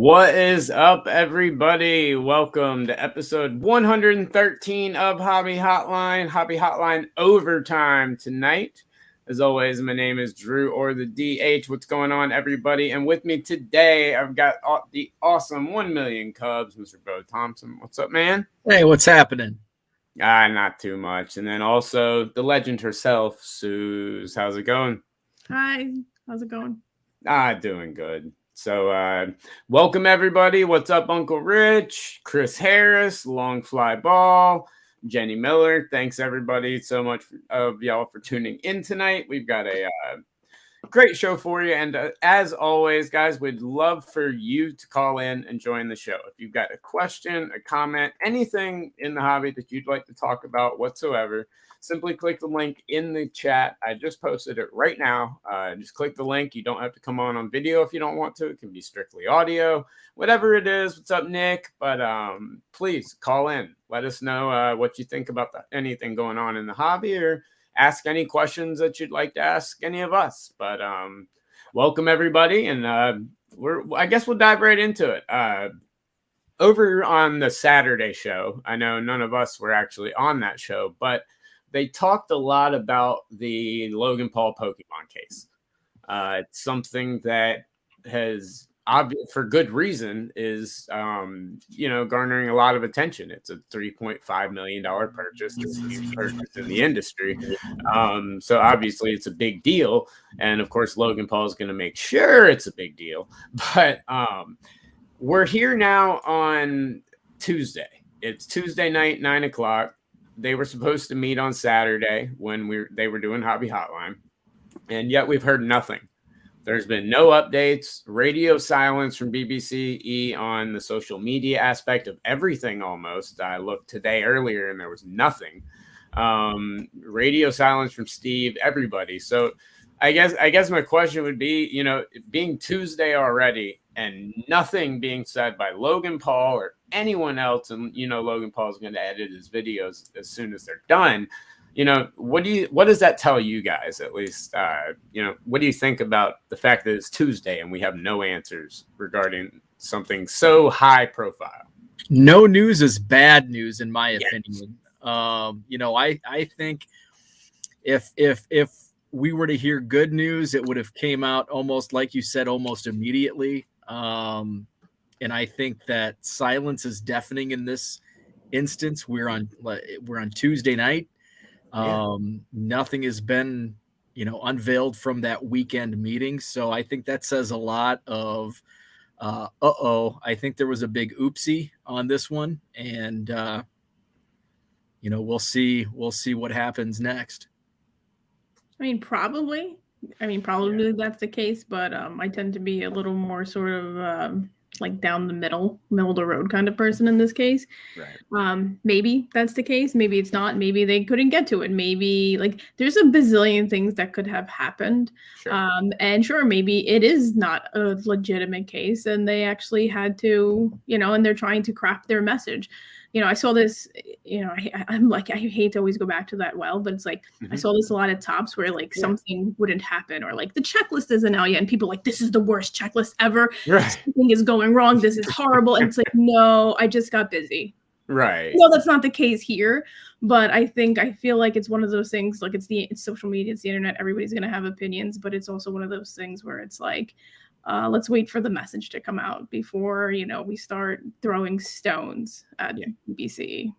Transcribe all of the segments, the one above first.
What is up, everybody? Welcome to episode 113 of Hobby Hotline Overtime tonight. As always, my name is Drew, or the DH. What's going on, everybody? And with me today, I've got the awesome 1 million Cubs, Mr. Bo Thompson. What's up, man? Hey, what's happening? Not too much. And then also the legend herself, Suze. How's it going? Hi, how's it going? Doing good. So welcome, everybody. What's up, Uncle Rich, Chris Harris, Long Fly Ball, Jenny Miller. Thanks, everybody, so much of y'all for tuning in tonight. We've got a great show for you. And as always, guys, we'd love for you to call in and join the show. If you've got a question, a comment, anything in the hobby that you'd like to talk about whatsoever, simply click the link in the chat. I just posted it right now. Just click the link. You don't have to come on video if you don't want to. It can be strictly audio, whatever it is. What's up, Nick? But please call in. Let us know what you think about anything going on in the hobby, or ask any questions that you'd like to ask any of us. But welcome, everybody. And I guess we'll dive right into it. Over on the Saturday show, I know none of us were actually on that show, but they talked a lot about the Logan Paul Pokemon case. It's something that has, for good reason, is garnering a lot of attention. It's a $3.5 million purchase. It's a huge purchase in the industry. So obviously it's a big deal. And of course, Logan Paul is going to make sure it's a big deal. But we're here now on Tuesday. It's Tuesday night, 9:00. They were supposed to meet on Saturday when they were doing Hobby Hotline, and yet we've heard nothing. There's been no updates, radio silence from BBC on the social media aspect of everything almost. I looked today earlier and there was nothing. Radio silence from Steve, everybody. So I guess my question would be, being Tuesday already and nothing being said by Logan Paul or anyone else, and Logan Paul is going to edit his videos as soon as they're done. What does that tell you guys, at least? What do you think about the fact that it's Tuesday and we have no answers regarding something so high profile? No news is bad news, in my opinion. I think if we were to hear good news, it would have came out almost, like you said, almost immediately. And I think that silence is deafening in this instance. We're on Tuesday night. Nothing has been, unveiled from that weekend meeting. So I think that says a lot of, I think there was a big oopsie on this one, and, we'll see what happens next. Probably that's the case, but I tend to be a little more sort of like down the middle of the road kind of person in this case. Right. Maybe that's the case. Maybe it's not. Maybe they couldn't get to it. Maybe there's a bazillion things that could have happened. Sure. And sure, maybe it is not a legitimate case and they actually had to, and they're trying to craft their message. I saw this, I'm like, I hate to always go back to that well, but it's like, I saw this a lot of tops where something wouldn't happen, or the checklist isn't out yet. And people are like, this is the worst checklist ever. Right. Something is going wrong. This is horrible. And it's like, no, I just got busy. Right. No, that's not the case here. But I feel like it's one of those things, it's social media, it's the internet. Everybody's going to have opinions, but it's also one of those things where it's like, let's wait for the message to come out before, we start throwing stones at BBC.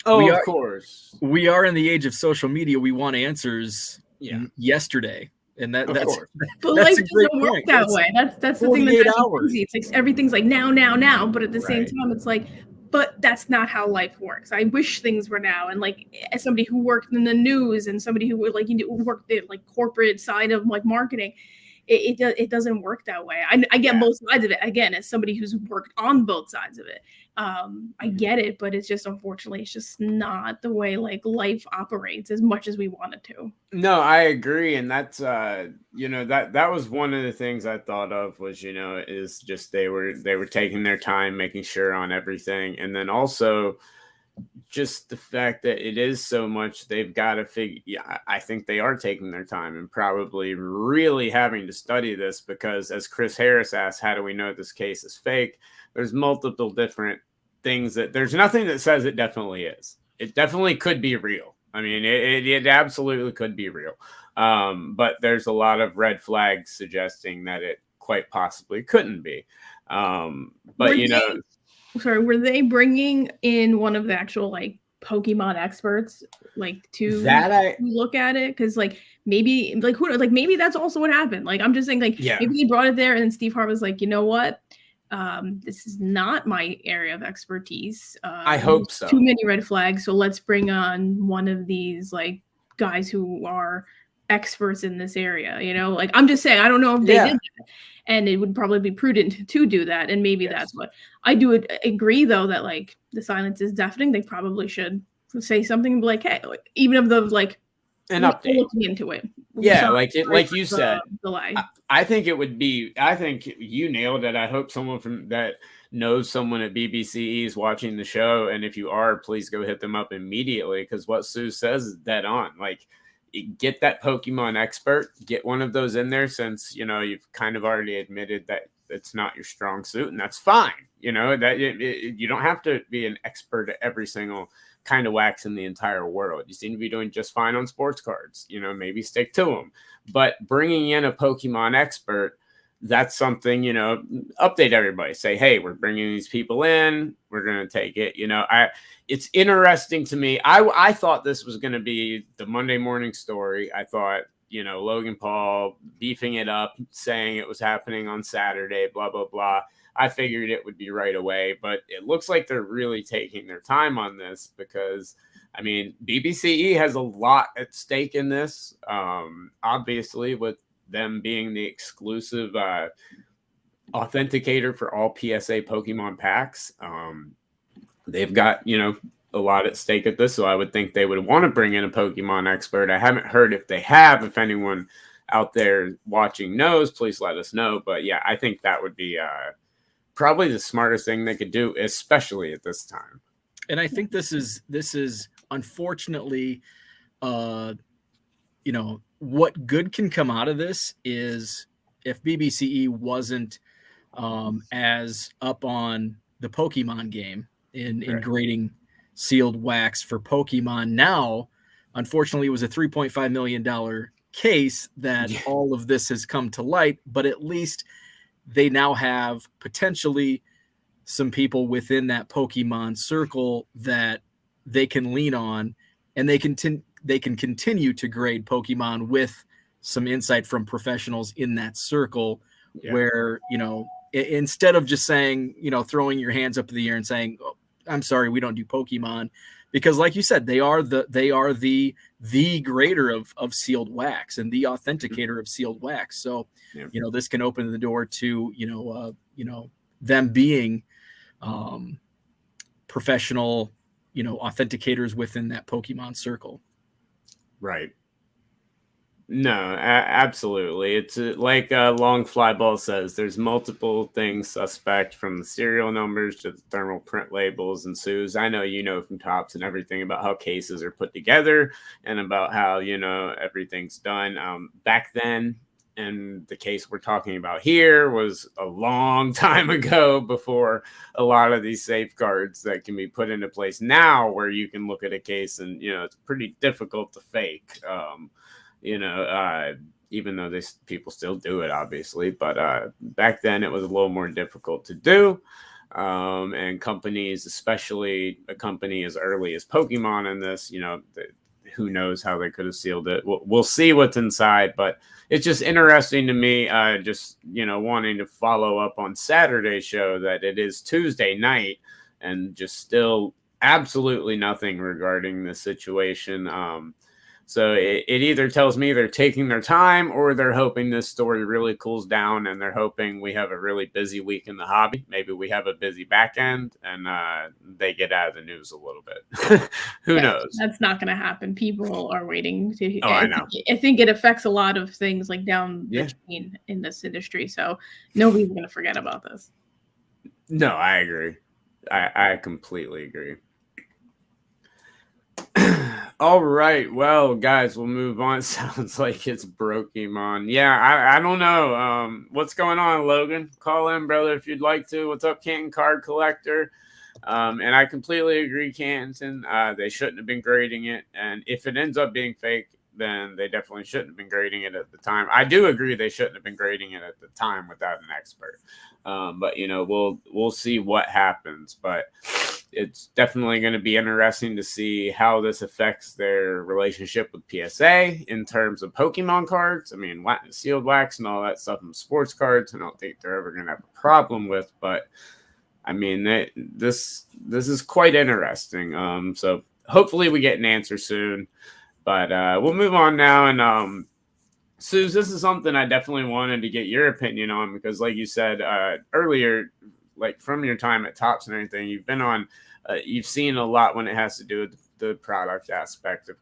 Of course. We are in the age of social media. We want answers yesterday. And that's but life doesn't work that way. That's the thing that's easy. It's like everything's like now. But at the same time, it's like, but that's not how life works. I wish things were now. And as somebody who worked in the news and somebody who worked the corporate side of marketing, it doesn't work that way. I get both sides of it. Again, as somebody who's worked on both sides of it, I get it, but it's just, unfortunately, it's just not the way life operates as much as we want it to. No, I agree. And that's, that was one of the things I thought of was, is just they were taking their time, making sure on everything. And then also, just the fact that it is so much, they've got to figure. Yeah, I think they are taking their time and probably really having to study this because, as Chris Harris asked, how do we know this case is fake? There's multiple different things that there's nothing that says it definitely is. It definitely could be real. I mean, it absolutely could be real. But there's a lot of red flags suggesting that it quite possibly couldn't be. But were they bringing in one of the actual like Pokemon experts like to look at it? Because like maybe like who like maybe that's also what happened. Like I'm just saying like maybe he brought it there and then Steve Hart was like, you know what? This is not my area of expertise. I hope so. Too many red flags. So let's bring on one of these like guys who are experts in this area. You know, like I'm just saying, I don't know if they did that. And it would probably be prudent to do that. And maybe that's what I do agree, though, that like the silence is deafening. They probably should say something and be like, hey, like, even if the like an update looking into it. Yeah, like you said, I think it would be. I think you nailed it. I hope someone from that knows someone at BBC is watching the show, and if you are, please go hit them up immediately because what Sue says is dead on. Like, get that Pokemon expert, get one of those in there since you've kind of already admitted that it's not your strong suit, and that's fine. You don't have to be an expert at every single kind of wax in the entire world. You seem to be doing just fine on sports cards. Maybe stick to them. But bringing in a Pokemon expert, that's something, update everybody. Say, hey, we're bringing these people in. We're going to take it. It's interesting to me. I thought this was going to be the Monday morning story. I thought, Logan Paul beefing it up, saying it was happening on Saturday, blah, blah, blah. I figured it would be right away, but it looks like they're really taking their time on this because, BBCE has a lot at stake in this. Obviously, with them being the exclusive authenticator for all PSA Pokemon packs, they've got, a lot at stake at this. So I would think they would want to bring in a Pokemon expert. I haven't heard if they have. If anyone out there watching knows, please let us know. But yeah, I think that would be probably the smartest thing they could do, especially at this time. And I think this is unfortunately, what good can come out of this is if BBCE wasn't as up on the Pokemon game in grading sealed wax for Pokemon. Now, unfortunately, it was a $3.5 million case that all of this has come to light, but at least they now have potentially some people within that Pokemon circle that they can lean on, and they can continue to grade Pokemon with some insight from professionals in that circle where, instead of just saying, throwing your hands up in the air and saying, oh, I'm sorry, we don't do Pokemon, because like you said, they are the grader of sealed wax and the authenticator of sealed wax. So, this can open the door to, them being professional, authenticators within that Pokemon circle. Right. No, absolutely. It's like Long Fly Ball says, there's multiple things suspect, from the serial numbers to the thermal print labels and Sue's. I know from Topps and everything about how cases are put together and about how, everything's done. Back then, and the case we're talking about here was a long time ago, before a lot of these safeguards that can be put into place now, where you can look at a case and, it's pretty difficult to fake. Even though people still do it, obviously, but back then it was a little more difficult to do. And companies, especially a company as early as Pokemon in this, who knows how they could have sealed it. We'll see what's inside, but it's just interesting to me, wanting to follow up on Saturday's show that it is Tuesday night and just still absolutely nothing regarding the situation. So it either tells me they're taking their time, or they're hoping this story really cools down, and they're hoping we have a really busy week in the hobby. Maybe we have a busy back end and they get out of the news a little bit. Who knows? That's not going to happen. People are waiting to. I know. I think it affects a lot of things like down the chain in this industry. So nobody's going to forget about this. No, I agree. I completely agree. All right. Well, guys, we'll move on. Sounds like it's Brokemon. Yeah, I don't know. What's going on, Logan? Call in, brother, if you'd like to. What's up, Canton Card Collector? And I completely agree, Canton. They shouldn't have been grading it. And if it ends up being fake, then they definitely shouldn't have been grading it at the time. I do agree they shouldn't have been grading it at the time without an expert. But we'll see what happens. But it's definitely going to be interesting to see how this affects their relationship with PSA in terms of Pokemon cards. I mean, sealed wax and all that stuff in sports cards, I don't think they're ever going to have a problem with. But I mean, this is quite interesting. So hopefully we get an answer soon. But we'll move on now. And Suze, this is something I definitely wanted to get your opinion on because, like you said earlier, like from your time at Topps and everything, you've been on, you've seen a lot when it has to do with the product aspect of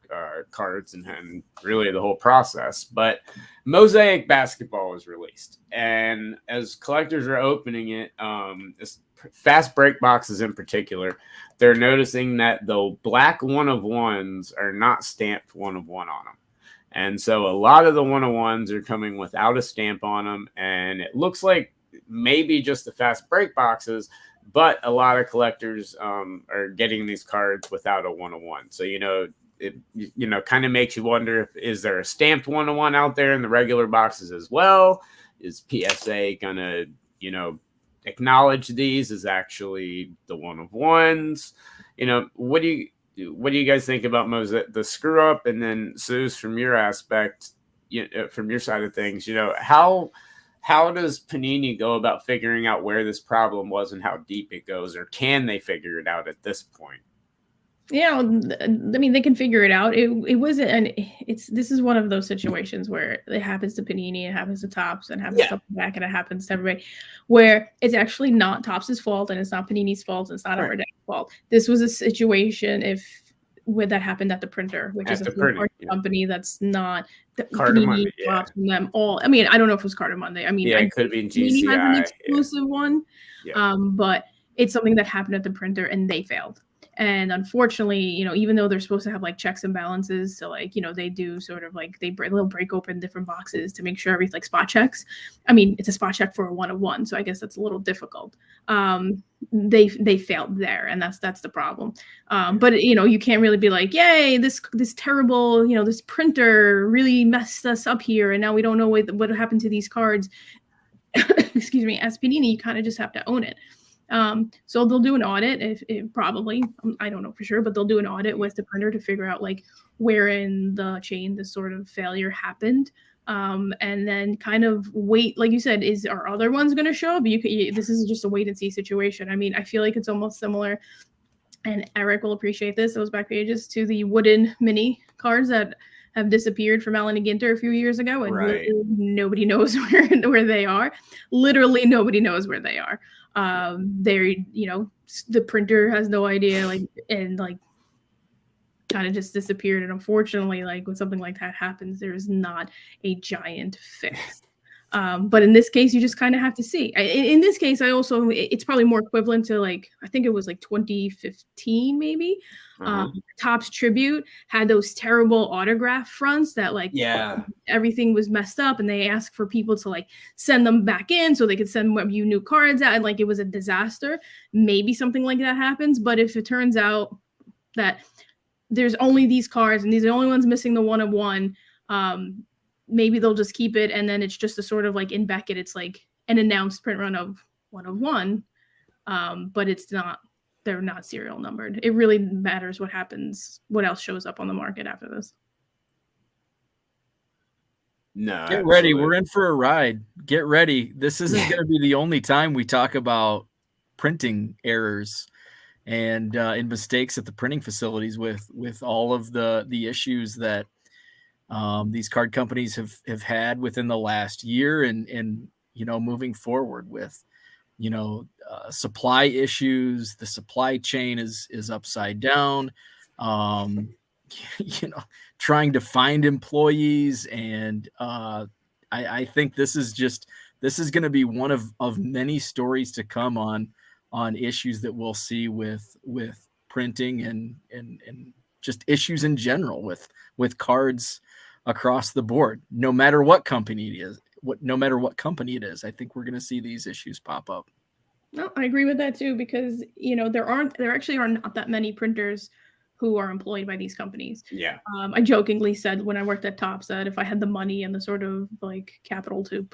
cards and really the whole process. But Mosaic Basketball was released, and as collectors are opening it, fast break boxes in particular, they're noticing that the black 1-of-1s are not stamped 1-of-1 on them. And so a lot of the 1-of-1s are coming without a stamp on them. And it looks like maybe just the fast break boxes, but a lot of collectors are getting these cards without a 1-of-1. So, it kind of makes you wonder, is there a stamped 1-of-1 out there in the regular boxes as well? Is PSA going to, acknowledge these as actually the 1-of-1s? What do you guys think about the screw up? And then Suze, from your aspect, from your side of things, how does Panini go about figuring out where this problem was and how deep it goes, or can they figure it out at this point? Yeah, I mean, they can figure it out. It wasn't, and this is one of those situations where it happens to Panini, it happens to Topps, and happens to back, and it happens to everybody, where it's actually not Topps's fault, and it's not Panini's fault, and it's not Upper Deck's fault. This was a situation where that happened at the printer, which is a company that's not Panini, Topps, and them all. I mean, I don't know if it was Carter Monday. I mean, it could be GCI. Panini has an exclusive one, but it's something that happened at the printer, and they failed. And unfortunately, even though they're supposed to have like checks and balances, so like, they do sort of like they'll break open different boxes to make sure everything, like spot checks. I mean, it's a spot check for a 1-of-1, so I guess that's a little difficult. They failed there, and that's the problem. But you can't really be like, yay, this terrible, this printer really messed us up here, and now we don't know what happened to these cards. Excuse me. As Panini, you kind of just have to own it. So they'll do an audit if probably, I don't know for sure, but they'll do an audit with the printer to figure out like where in the chain this sort of failure happened. And then kind of wait, like you said, are other ones going to show up? This is just a wait and see situation. I mean, I feel like it's almost similar, and Eric will appreciate this, those back pages, to the wooden mini cards that have disappeared from Allen and Ginter a few years ago, and really nobody knows where they are. Literally nobody knows where they are. They're, the printer has no idea, and kind of just disappeared. And unfortunately, like when something like that happens, there's not a giant fix. But in this case, you just kind of have to see. In this case, it's probably more equivalent to I think it was 2015, maybe. Topps Tribute had those terrible autograph fronts that everything was messed up, and they asked for people to send them back in so they could send you new cards out, and it was a disaster. Maybe something like that happens, but if it turns out that there's only these cards and these are the only ones missing the 1-of-1, maybe they'll just keep it, and then it's just a sort of in Beckett, it's an announced print run of 1-of-1, but it's not. They're not serial numbered. It really matters what happens, what else shows up on the market after this. No, get ready. We're in for a ride. Get ready. This isn't going to be the only time we talk about printing errors and mistakes at the printing facilities with all of the issues that these card companies have had within the last year and moving forward with supply issues. The supply chain is upside down, trying to find employees. And I think this is going to be one of many stories to come on issues that we'll see with printing and just issues in general with cards across the board, no matter what company it is. No matter what company it is, I think we're going to see these issues pop up. No, I agree with that too, because there actually are not that many printers who are employed by these companies. Yeah. I jokingly said when I worked at Topps that if I had the money and the sort of like capital to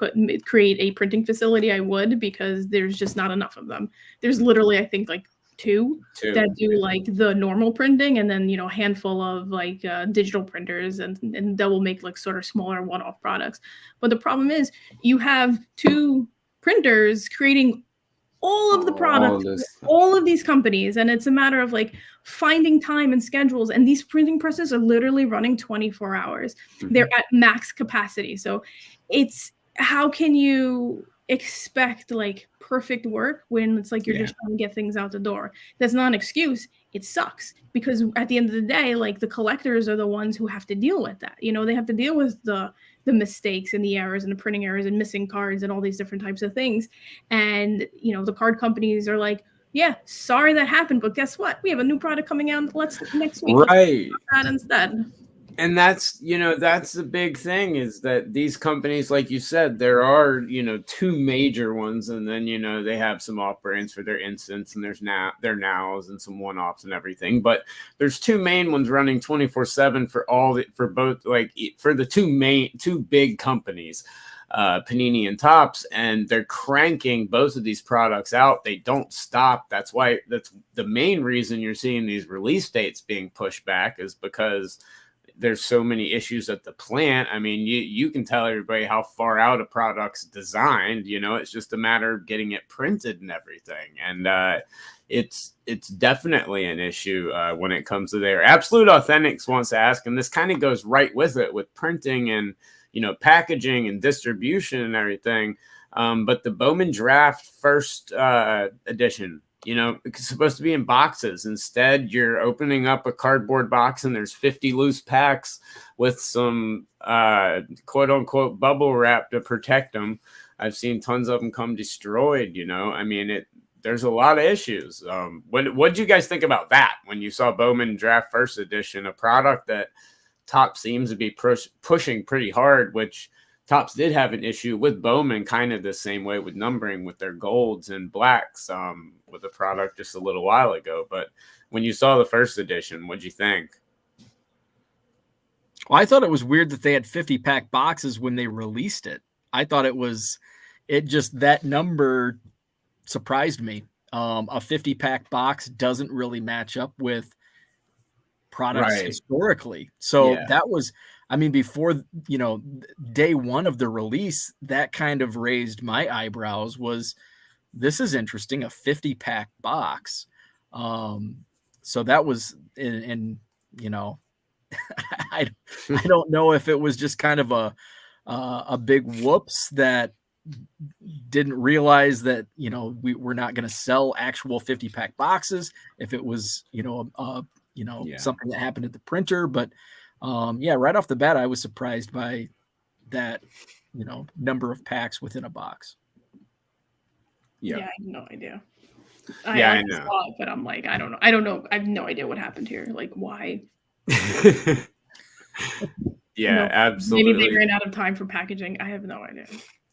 create a printing facility, I would, because there's just not enough of them. There's literally, I think, like two that do like the normal printing, and then a handful of like digital printers, and that will make like sort of smaller one-off products. But the problem is you have two printers creating all of the products, all of these companies, and it's a matter of like finding time and schedules, and these printing presses are literally running 24 hours. They're at max capacity, so it's how can you expect like perfect work when it's like you're just trying to get things out the door? That's not an excuse. It sucks, because at the end of the day, like the collectors are the ones who have to deal with that. They have to deal with the mistakes and the errors and the printing errors and missing cards and all these different types of things. And the card companies are like, yeah, sorry that happened, but guess what? We have a new product coming out next week. Right. Let's that instead. And that's the big thing, is that these companies, like you said, there are, two major ones, and then, they have some off brands for their instants, and there's their nows and some one-offs and everything. But there's two main ones running 24/7 for the two big companies, Panini and Topps, and they're cranking both of these products out. They don't stop. That's the main reason you're seeing these release dates being pushed back, is because there's so many issues at the plant. I mean, you can tell everybody how far out a product's designed. It's just a matter of getting it printed and everything. And it's definitely an issue when it comes to there. Absolute Authentics wants to ask, and this kind of goes right with it, with printing and packaging and distribution and everything. But the Bowman Draft first edition, it's supposed to be in boxes. Instead, you're opening up a cardboard box and there's 50 loose packs with some quote unquote bubble wrap to protect them. I've seen tons of them come destroyed. I mean, there's a lot of issues. What did you guys think about that when you saw Bowman Draft First Edition, a product that Topps seems to be pushing pretty hard, which Topps did have an issue with Bowman, kind of the same way with numbering with their golds and blacks with the product just a little while ago. But when you saw the first edition, what'd you think? Well, I thought it was weird that they had 50-pack boxes when they released it. I thought that number surprised me. A 50-pack box doesn't really match up with products historically. So that was, before, day one of the release, that kind of raised my eyebrows. This is interesting, a 50-pack box. So that was, and I don't know if it was just kind of a big whoops that didn't realize that, we're not going to sell actual 50-pack boxes, if it was, something that happened at the printer. But right off the bat, I was surprised by that, number of packs within a box. Yeah, I have no idea. I know. Saw it, but I'm like, I don't know. I have no idea what happened here. Like, why? Absolutely. Maybe they ran out of time for packaging. I have no idea.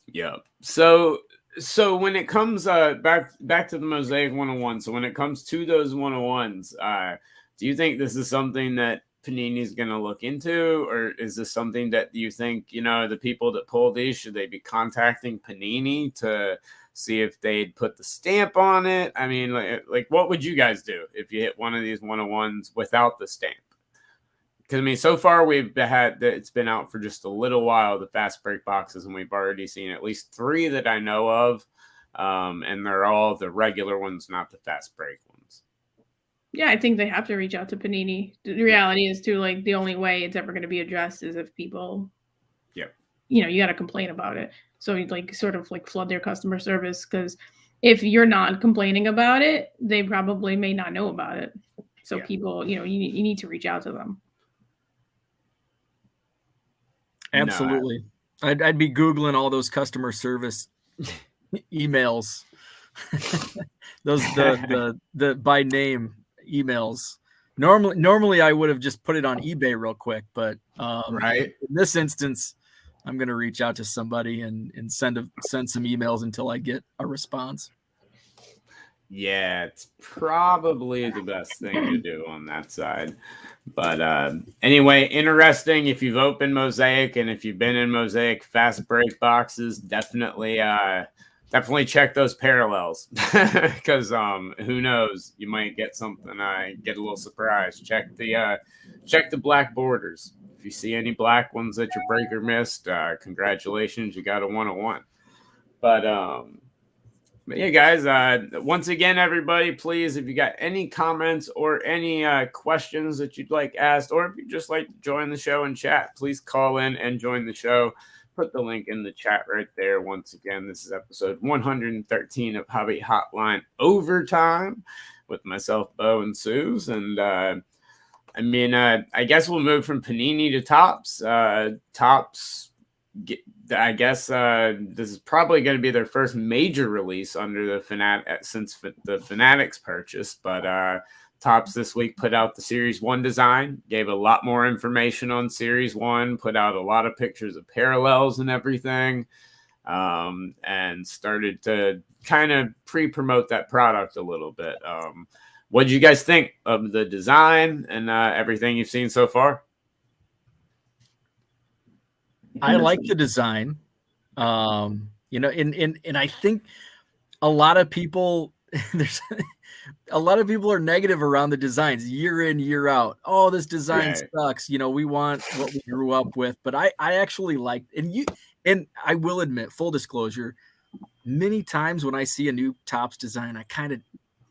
Yeah. So when it comes back to the Mosaic 101, so when it comes to those 101s, do you think this is something that Panini is going to look into, or is this something that you think, the people that pull these, should they be contacting Panini to see if they'd put the stamp on it? I mean, like what would you guys do if you hit one of these 101s without the stamp? Because so far it's been out for just a little while, the fast break boxes, and we've already seen at least 3 that I know of, and they're all the regular ones, not the fast break ones. Yeah, I think they have to reach out to Panini. The reality is too, like, the only way it's ever going to be addressed is if people, you got to complain about it. So you sort of flood their customer service, because if you're not complaining about it, they probably may not know about it. So people, you need to reach out to them. Absolutely. No, I'd be Googling all those customer service emails, those the by name emails, Normally I would have just put it on eBay real quick, but right. in this instance, I'm going to reach out to somebody and send some emails until I get a response. Yeah, it's probably the best thing to do on that side. But anyway, interesting. If you've opened Mosaic and if you've been in Mosaic fast break boxes, definitely check those parallels because who knows, you might get something. Get a little surprised. Check the black borders. If you see any black ones that your breaker missed, congratulations, you got a 101. But yeah, guys, once again, everybody, please, if you got any comments or any questions that you'd like asked, or if you'd just like to join the show and chat, please call in and join the show. Put the link in the chat right there. Once again, this is episode 113 of Hobby Hotline Overtime with myself, Bo, and Suze. And I guess we'll move from Panini to Topps. Topps, I guess this is probably going to be their first major release under the since the Fanatics purchase. But Topps this week put out the Series 1 design, gave a lot more information on Series 1, put out a lot of pictures of parallels and everything, and started to kind of pre-promote that product a little bit. What did you guys think of the design and everything you've seen so far? I like the design, and I think a lot of people a lot of people are negative around the designs year in, year out. Oh, this design sucks. We want what we grew up with, but I actually like, and I will admit, full disclosure, many times when I see a new Topps design, I kind of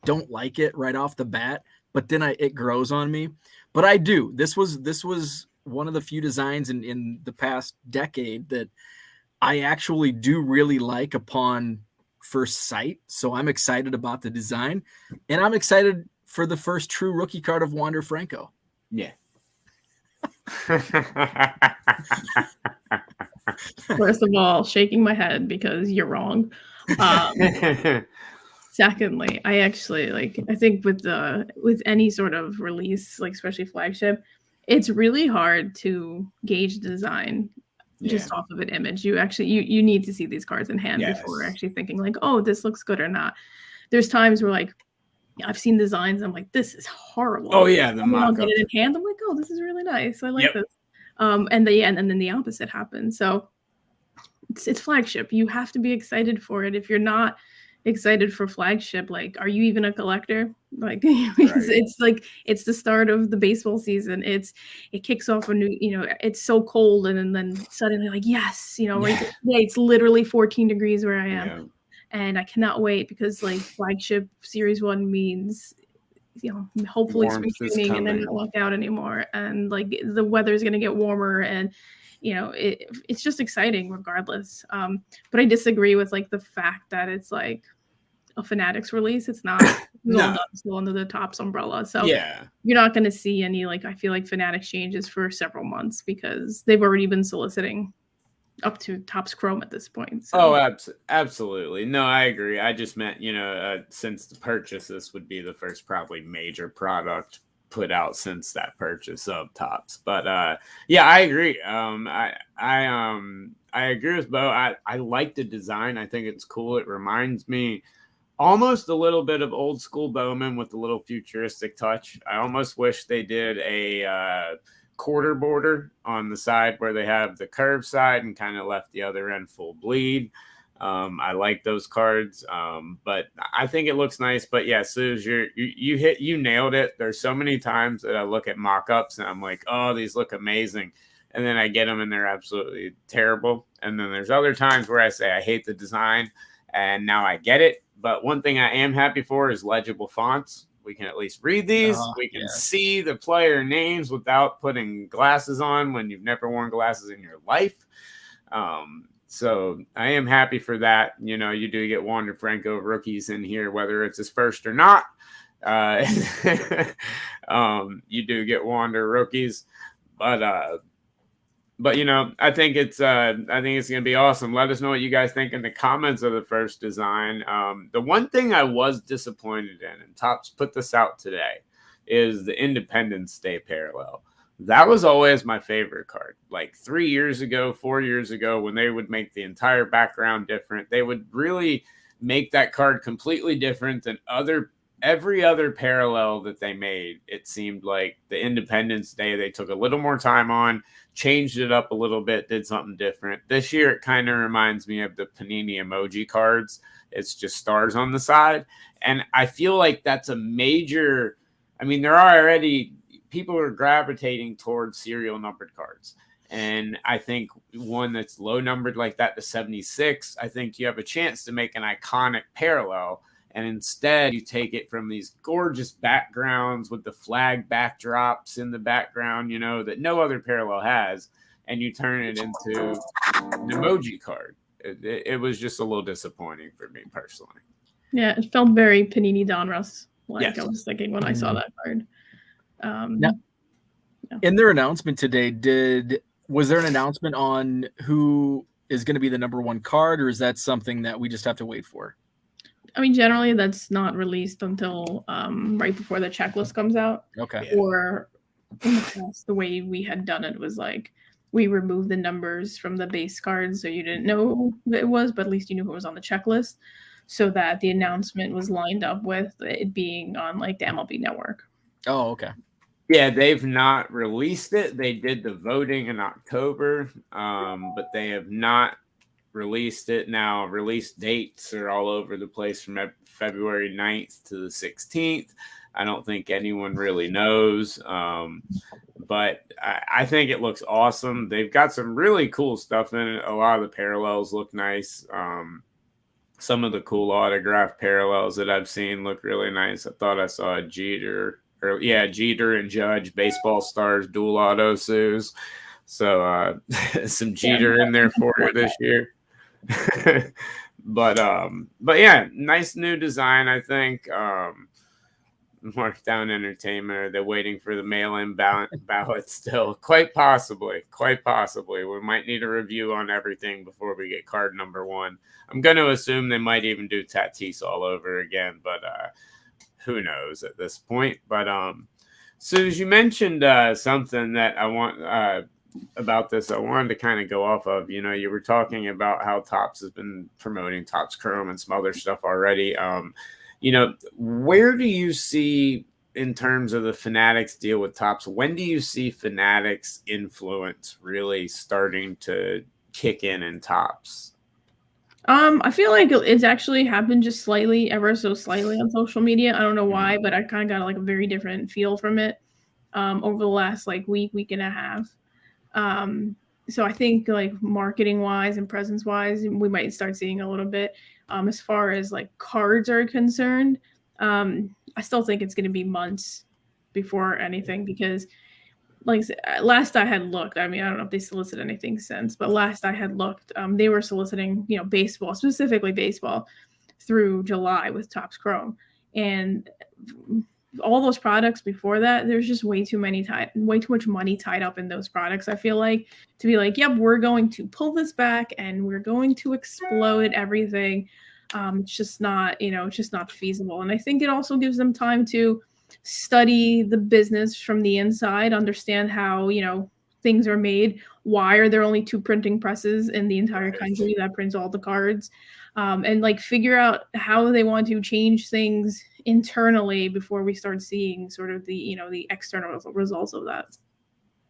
don't like it right off the bat, but then it grows on me. But I do. This was one of the few designs in the past decade that I actually do really like upon first sight. So I'm excited about the design, and I'm excited for the first true rookie card of Wander Franco. Yeah. First of all, shaking my head because you're wrong. Secondly, I think with any sort of release, like especially flagship, it's really hard to gauge design just off of an image. You need to see these cards in hand before actually thinking like, oh, this looks good or not. There's times where like I've seen designs, I'm like, this is horrible. Oh yeah, I'll get it in hand. I'm like, oh, this is really nice. I like this. And then the opposite happens. So it's flagship. You have to be excited for it. If you're not excited for flagship, like, are you even a collector? Like, it's like it's the start of the baseball season. It kicks off a new, it's so cold, and then suddenly like, yes, right today it's literally 14 degrees where I am, and I cannot wait because like flagship Series 1 means hopefully spring training and then not lock out anymore, and like the weather is going to get warmer, and it's just exciting regardless. But I disagree with like the fact that it's like a Fanatics release. It's not still under the Topps umbrella. So you're not going to see any, like, I feel like Fanatics changes for several months because they've already been soliciting up to Topps Chrome at this point. So. Oh, absolutely. No, I agree. I just meant, since the purchase, this would be the first probably major product put out since that purchase of Topps. But I agree. I agree with Bo. I like the design. I think it's cool. It reminds me almost a little bit of old school Bowman with a little futuristic touch. I almost wish they did a quarter border on the side where they have the curved side and kind of left the other end full bleed. I like those cards, but I think it looks nice. But yeah, Suze, you nailed it. There's so many times that I look at mock-ups and I'm like, oh, these look amazing. And then I get them and they're absolutely terrible. And then there's other times where I say I hate the design and now I get it. But one thing I am happy for is legible fonts. We can at least read these. We can see the player names without putting glasses on when you've never worn glasses in your life. So I am happy for that. You do get Wander Franco rookies in here, whether it's his first or not. You do get Wander rookies, but I think it's going to be awesome. Let us know what you guys think in the comments of the first design. The one thing I was disappointed in, and Topps put this out today, is the Independence Day parallel. That was always my favorite card. Like 3 years ago, 4 years ago, when they would make the entire background different, they would really make that card completely different than every other parallel that they made. It seemed like the Independence Day, they took a little more time on, changed it up a little bit, did something different. This year, it kind of reminds me of the Panini emoji cards. It's just stars on the side. And I feel like that's a major, I mean, there are already, people are gravitating towards serial numbered cards. And I think one that's low numbered like that to 76, I think you have a chance to make an iconic parallel. And instead, you take it from these gorgeous backgrounds with the flag backdrops in the background, you know, that no other parallel has, and you turn it into an emoji card. It was just a little disappointing for me personally. Yeah, it felt very Panini Donruss. Like Yes. I was thinking when I saw that card. Now, in their announcement today, was there an announcement on who is going to be the number one card, or is that something that we just have to wait for? I mean, generally that's not released until right before the checklist comes out. Okay. Or in the past, the way we had done it was like we removed the numbers from the base cards, so you didn't know who it was, but at least you knew who was on the checklist, so that the announcement was lined up with it being on like the MLB Network. Oh, okay. Yeah, they've not released it. They did the voting in October, but they have not released it. Now, release dates are all over the place from February 9th to the 16th. I don't think anyone really knows, but I think it looks awesome. They've got some really cool stuff in it. A lot of the parallels look nice. Some of the cool autograph parallels that I've seen look really nice. I thought I saw a Jeter and Judge baseball stars dual auto sues. So some Jeter in there for you this year. but yeah, nice new design. I think Markdown Entertainment, they're waiting for the mail-in ballot still. Quite possibly we might need a review on everything before we get card number one. I'm going to assume they might even do Tatis all over again, but who knows at this point. But so as you mentioned something that I want about this, I wanted to kind of go off of, you know, you were talking about how Topps has been promoting Topps Chrome and some other stuff already. You know, where do you see in terms of the Fanatics deal with Topps, when do you see Fanatics influence really starting to kick in Topps? I feel like it's actually happened just ever so slightly on social media. I don't know why, but I kind of got like a very different feel from it over the last like week and a half. So I think like marketing wise and presence wise, we might start seeing a little bit. As far as like cards are concerned, I still think it's going to be months before anything, because like last I had looked, I mean, I don't know if they solicited anything since, but last I had looked, they were soliciting, you know, baseball, specifically baseball, through July with Topps Chrome. And all those products before that, there's just way too much money tied up in those products, I feel like, to be like, yep, we're going to pull this back and we're going to explode everything. It's just not, you know, it's just not feasible. And I think it also gives them time to study the business from the inside, understand how, you know, things are made. Why are there only 2 printing presses in the entire country that prints all the cards? And like figure out how they want to change things internally before we start seeing sort of the, you know, the external results of that.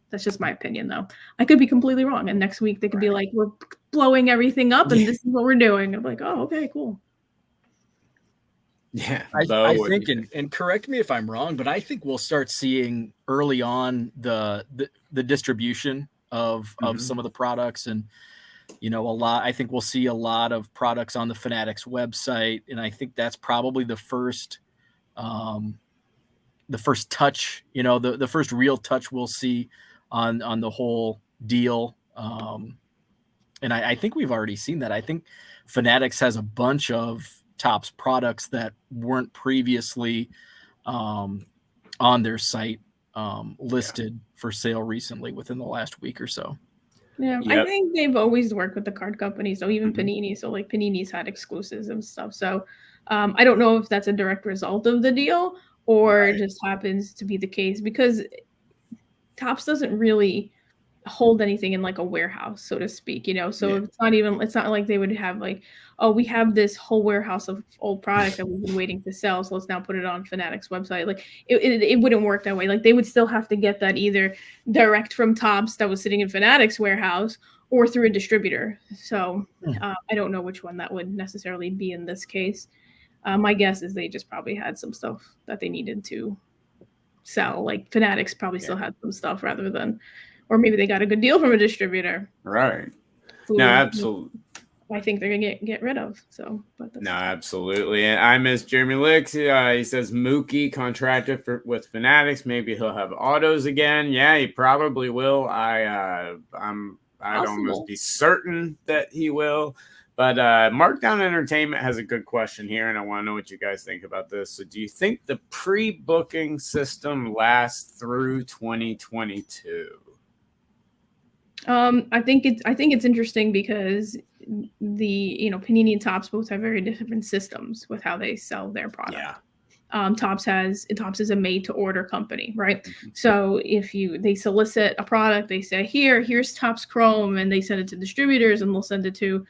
That's just my opinion, though. I could be completely wrong. And next week they could be like, we're blowing everything up and this is what we're doing. I'm like, oh, okay, cool. Yeah, I think, and correct me if I'm wrong, but I think we'll start seeing early on the distribution of some of the products, and you know, I think we'll see a lot of products on the Fanatics website, and I think that's probably the first touch, you know, the first real touch we'll see on the whole deal. And I think we've already seen that. I think Fanatics has a bunch of Topps products that weren't previously on their site listed for sale recently within the last week or so. Yeah, yep. I think they've always worked with the card companies, so even Panini. So like Panini's had exclusives and stuff. So I don't know if that's a direct result of the deal or it just happens to be the case, because Topps doesn't really hold anything in like a warehouse, so to speak, so it's not like they would have like, oh, we have this whole warehouse of old product that we've been waiting to sell, so let's now put it on Fanatics website. Like it wouldn't work that way. Like they would still have to get that either direct from Topps that was sitting in Fanatics warehouse or through a distributor. So I don't know which one that would necessarily be in this case. My guess is they just probably had some stuff that they needed to sell. Like Fanatics probably still had some stuff rather than, or maybe they got a good deal from a distributor. Right. No, absolutely. I think they're gonna get rid of. So, but no, absolutely. And I miss Jeremy Licks. He says Mookie contracted with Fanatics. Maybe he'll have autos again. Yeah, he probably will. I'd almost be certain that he will. But Markdown Entertainment has a good question here, and I want to know what you guys think about this. So, do you think the pre-booking system lasts through 2022? I think it's interesting because the Panini and Topps both have very different systems with how they sell their product. Yeah. Topps is a made-to-order company, right? Mm-hmm. So if they solicit a product, they say here's Topps Chrome, and they send it to distributors, and they'll send it to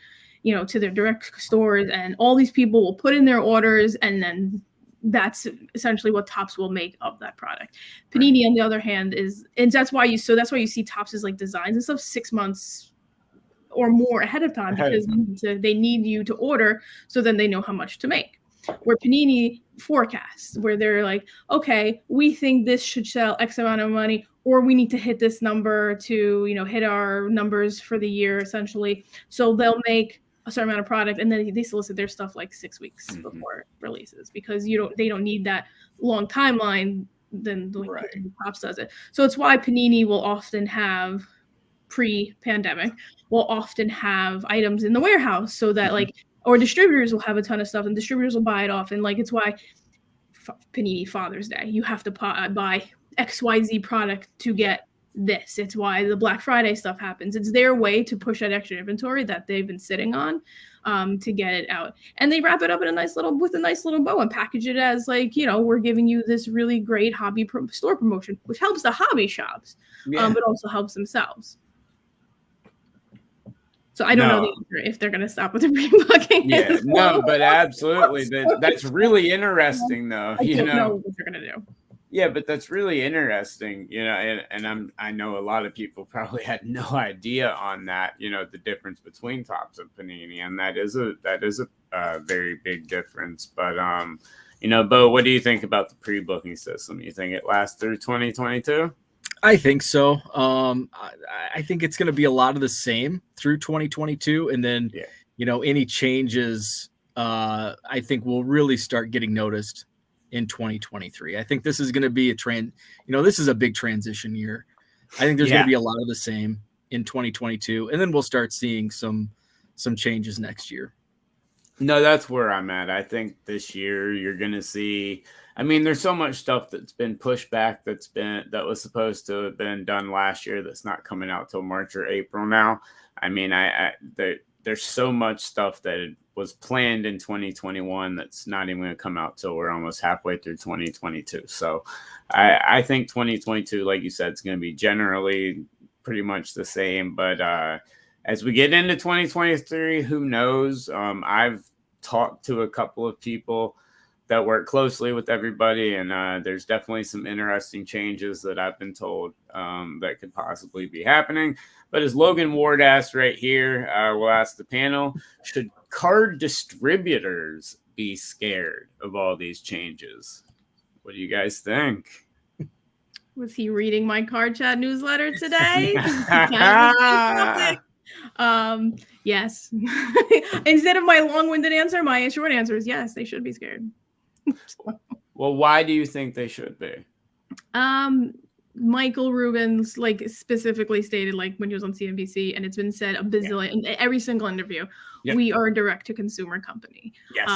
to their direct stores, and all these people will put in their orders, and then that's essentially what Topps will make of that product. Panini, right, on the other hand, that's why you see Topps' like designs and stuff 6 months or more ahead of time, because they need you to order, so then they know how much to make. Where Panini forecasts, where they're like, okay, we think this should sell X amount of money, or we need to hit this number to hit our numbers for the year, essentially. So they'll make a certain amount of product, and then they solicit their stuff like 6 weeks before it releases, because they don't need that long timeline than the way Topps does it. So it's why Panini will often have pre-pandemic items in the warehouse, so that or distributors will have a ton of stuff, and distributors will buy it off, and it's why Panini Father's Day, you have to buy XYZ product to get this. It's why the Black Friday stuff happens. It's their way to push that extra inventory that they've been sitting on to get it out. And they wrap it up in with a nice little bow and package it as we're giving you this really great hobby store promotion, which helps the hobby shops, but also helps themselves. So I don't know the answer if they're going to stop with the pre-booking. Yeah, no, but absolutely. That's really interesting, though. I don't know what they're going to do. Yeah, but that's really interesting, and I know a lot of people probably had no idea on that, the difference between Topps and Panini, and that is a very big difference. But Bo, what do you think about the pre-booking system? You think it lasts through 2022? I think so. I think it's going to be a lot of the same through 2022, and then any changes I think will really start getting noticed in 2023. I think this is going to be this is a big transition year. I think there's going to be a lot of the same in 2022, and then we'll start seeing some changes next year. No, that's where I'm at. I think this year you're going to see, there's so much stuff that's been pushed back that was supposed to have been done last year that's not coming out till March or April now. There's so much stuff that was planned in 2021 that's not even going to come out till we're almost halfway through 2022. So I think 2022, like you said, it's going to be generally pretty much the same. But as we get into 2023, who knows? I've talked to a couple of people that work closely with everybody, and there's definitely some interesting changes that I've been told that could possibly be happening. But as Logan Ward asked right here, we'll ask the panel, should card distributors be scared of all these changes? What do you guys think? Was he reading my Card Chat newsletter today? Yes. Instead of my long-winded answer, my short answer is yes, they should be scared. Well, why do you think they should be? Michael Rubin's specifically stated when he was on CNBC, and it's been said a bazillion in every single interview. Yep. We are a direct-to-consumer company. Yes.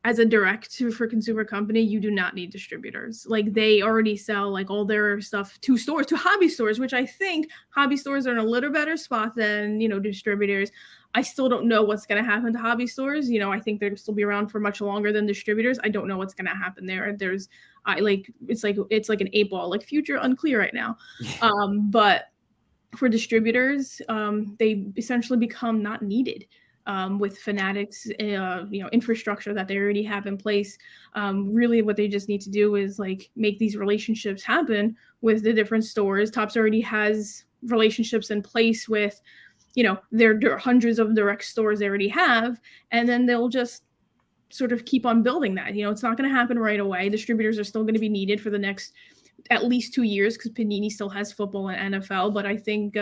as a direct for consumer company, you do not need distributors. Like they already sell like all their stuff to stores, to hobby stores, which I think hobby stores are in a little better spot than, you know, distributors. I still don't know what's going to happen to hobby stores. You know, I think they'll still be around for much longer than distributors. I don't know what's going to happen there. It's like an 8-ball, like future unclear right now. But for distributors, they essentially become not needed. With Fanatics, infrastructure that they already have in place. Really what they just need to do is like make these relationships happen with the different stores. Topps already has relationships in place with, you know, their hundreds of direct stores they already have, and then they'll just sort of keep on building that. You know, it's not going to happen right away. Distributors are still going to be needed for the next at least 2 years because Panini still has football and NFL, but I think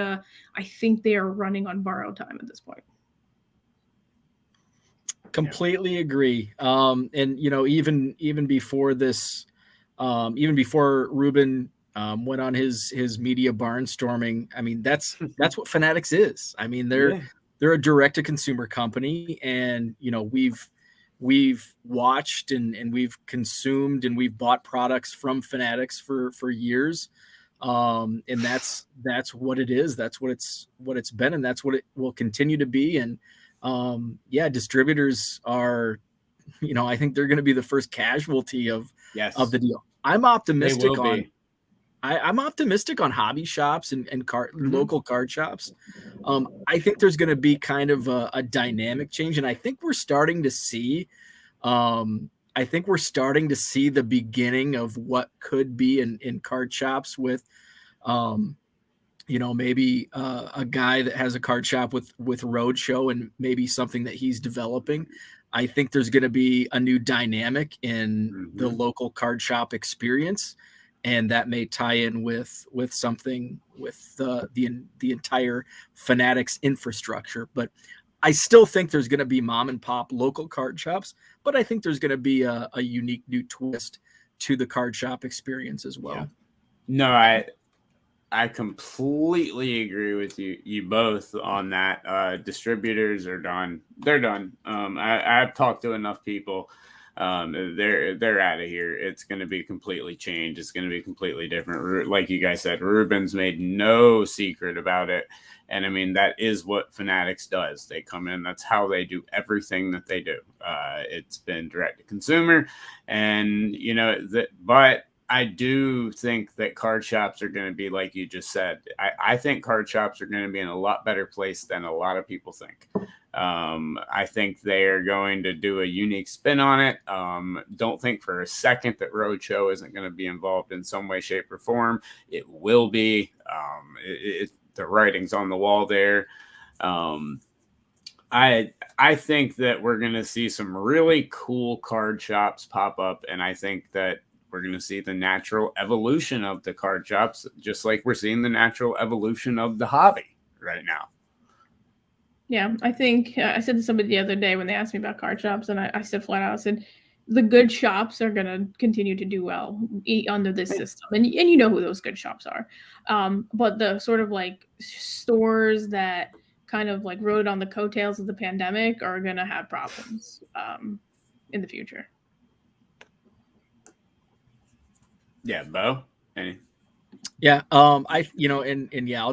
they are running on borrowed time at this point. Completely agree. And you know, even before this, even before Ruben went on his media barnstorming, I mean, that's what Fanatics is. I mean, they're a direct to consumer company, and you know, we've watched and we've consumed and we've bought products from Fanatics for years. And that's what it is. That's what it's been, and that's what it will continue to be. And distributors are, you know, I think they're going to be the first casualty of the deal. I'm optimistic I'm optimistic on hobby shops and local card shops. I think there's going to be kind of a dynamic change, and I think we're starting to see the beginning of what could be in card shops with, you know, maybe a guy that has a card shop with Roadshow and maybe something that he's developing. I think there's going to be a new dynamic in the local card shop experience, and that may tie in with something with the entire Fanatics infrastructure. But I still think there's going to be mom and pop local card shops, but I think there's going to be a unique new twist to the card shop experience as well. Yeah. No, I completely agree with you both on that. Distributors are done. They're done. I've talked to enough people. They're out of here. It's going to be completely changed. It's going to be completely different. Like you guys said, Ruben's made no secret about it. And I mean, that is what Fanatics does. They come in. That's how they do everything that they do. It's been direct to consumer, and you know but I do think that card shops are going to be, like you just said, I think card shops are going to be in a lot better place than a lot of people think. I think they are going to do a unique spin on it. Don't think for a second that Roadshow isn't going to be involved in some way, shape, or form. It will be. The writing's on the wall there. I think that we're going to see some really cool card shops pop up, and I think that we're going to see the natural evolution of the card shops, just like we're seeing the natural evolution of the hobby right now. Yeah, I think I said to somebody the other day when they asked me about card shops, and I said flat out, I said, the good shops are going to continue to do well under this system. And you know who those good shops are. But the sort of like stores that kind of like rode on the coattails of the pandemic are going to have problems in the future. Yeah, Bo? Any? Yeah, I'll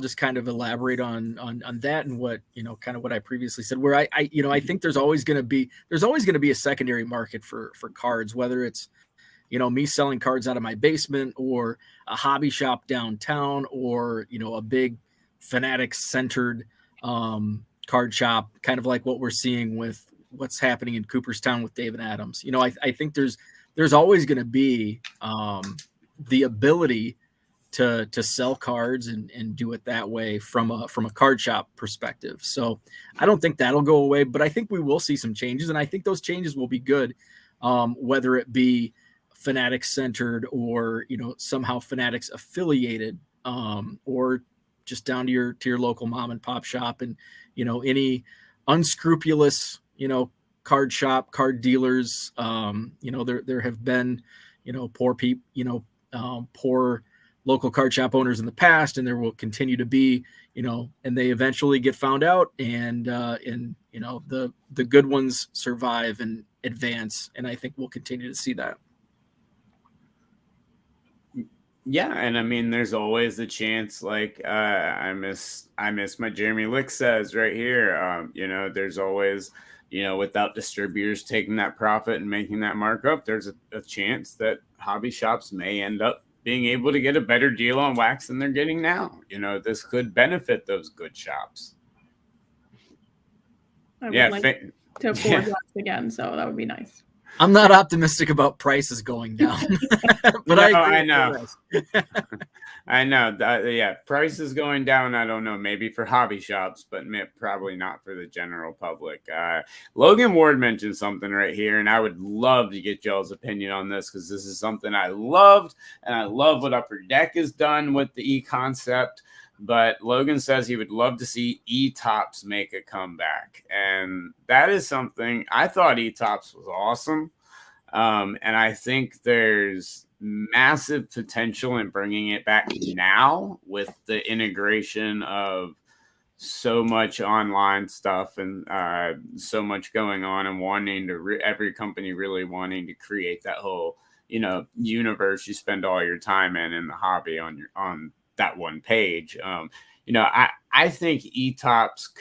just kind of elaborate on that and what, you know, kind of what I previously said, where I think there's always going to be a secondary market for cards, whether it's, you know, me selling cards out of my basement or a hobby shop downtown, or, you know, a big Fanatics centered card shop, kind of like what we're seeing with what's happening in Cooperstown with David Adams. You know, I think there's always going to be the ability to sell cards and do it that way from a card shop perspective. So I don't think that'll go away, but I think we will see some changes, and I think those changes will be good, whether it be Fanatics centered or, you know, somehow Fanatics affiliated, or just down to your local mom and pop shop. And, you know, any unscrupulous, you know, card shop, card dealers, you know, there have been, you know, poor local card shop owners in the past, and there will continue to be, and they eventually get found out, and the good ones survive and advance, and I think we'll continue to see that. Yeah, and I mean, there's always the chance. Like, I miss my Jeremy Lick says right here. There's always, without distributors taking that profit and making that markup, there's a chance that hobby shops may end up being able to get a better deal on wax than they're getting now. This could benefit those good shops. I would like to afford wax again, so that would be nice. I'm not optimistic about prices going down, but I know. I know. Prices going down. I don't know. Maybe for hobby shops, but probably not for the general public. Logan Ward mentioned something right here, and I would love to get y'all's opinion on this because this is something I loved, and I love what Upper Deck has done with the e-concept. But Logan says he would love to see E-Tops make a comeback. And that is something I thought E-Tops was awesome. And I think there's massive potential in bringing it back now with the integration of so much online stuff and so much going on and wanting to every company really wanting to create that whole, universe you spend all your time in the hobby on that one page. I think E-Tops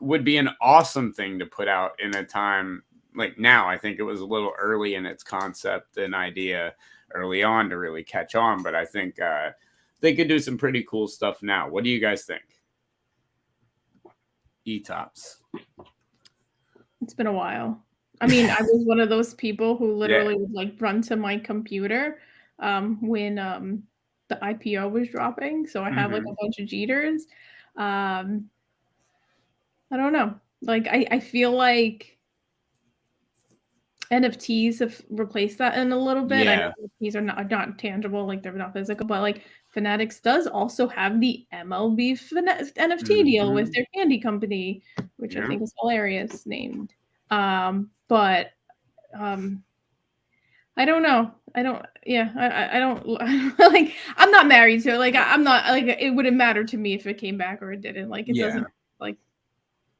would be an awesome thing to put out in a time like now. I think it was a little early in its concept and idea early on to really catch on, but I think they could do some pretty cool stuff now. What do you guys think? E-Tops. It's been a while. I mean, I was one of those people who literally would run to my computer when the IPO was dropping. So I have a bunch of Jeters. I don't know. I feel like NFTs have replaced that in a little bit. Yeah. I know NFTs are not tangible, they're not physical, but Fanatics does also have the MLB NFT deal with their candy company, which I think is hilarious named. But I don't know. I don't I'm not married to it. I'm not it wouldn't matter to me if it came back or it didn't. It doesn't